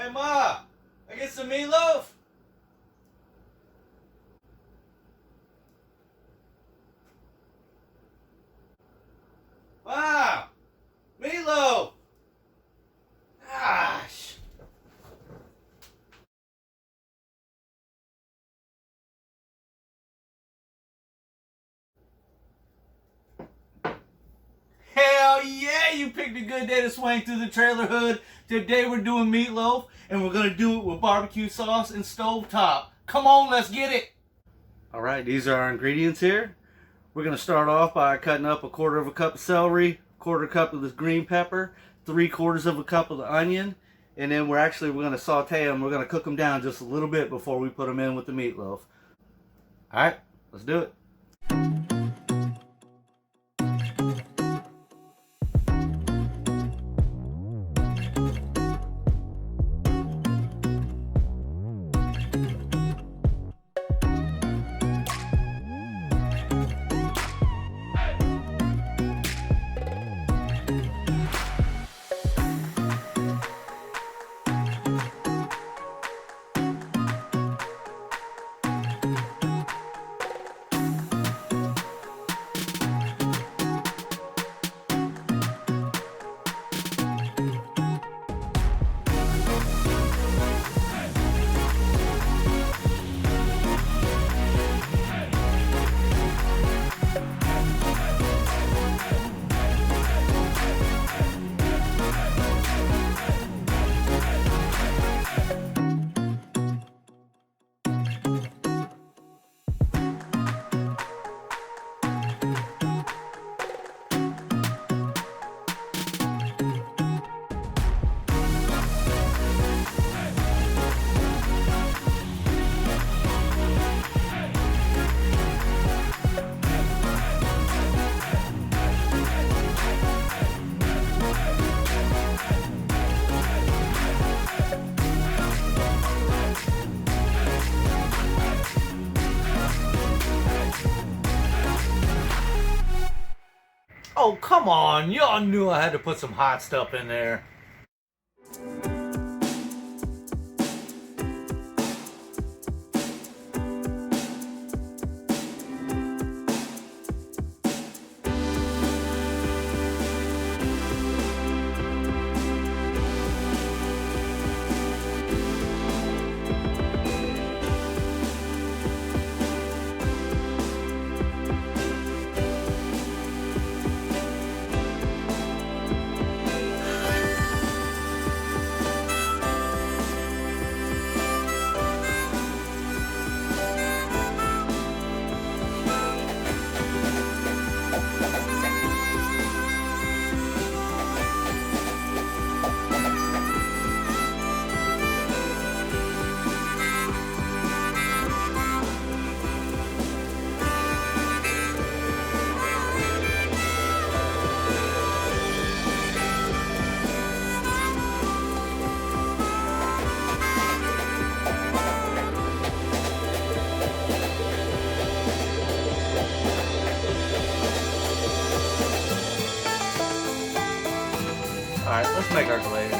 Hey, Ma, I get some meatloaf? Ma, meatloaf! Gosh. Hell yeah, you picked a good day to swing through the trailer hood. Today we're doing meatloaf, and we're gonna do it with barbecue sauce and stovetop. Come on, let's get it. All right, these are our ingredients here. We're gonna start off by cutting up a quarter of a cup of celery, quarter cup of this green pepper, 3/4 of a cup of the onion, and then we're gonna saute them. We're gonna cook them down just a little bit before we put them in with the meatloaf. All right, let's do it. Oh, come on. Y'all knew I had to put some hot stuff in there. All right, let's make our glaze.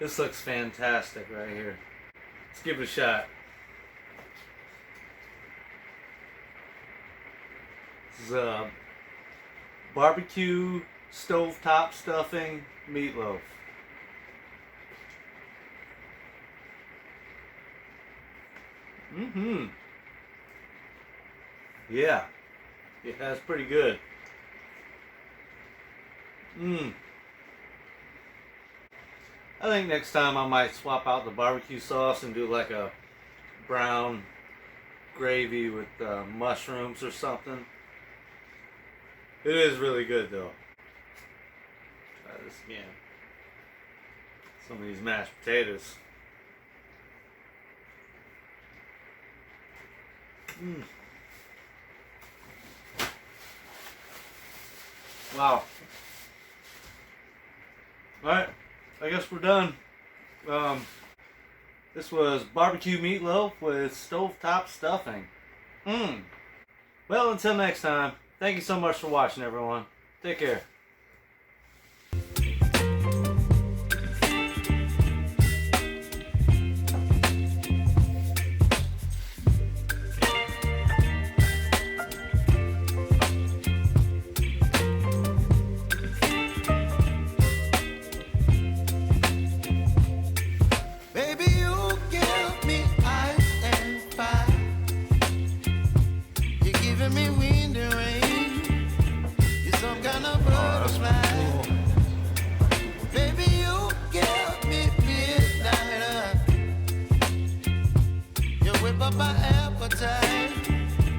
This looks fantastic right here. Let's give it a shot. This is barbecue stovetop stuffing meatloaf. Yeah. Yeah, that's pretty good. I think next time I might swap out the barbecue sauce and do like a brown gravy with mushrooms or something. It is really good though. Try this again. Some of these mashed potatoes. Wow. Alright, I guess we're done. This was barbecue meatloaf with stovetop stuffing. Well, until next time, thank you so much for watching, everyone. Take care.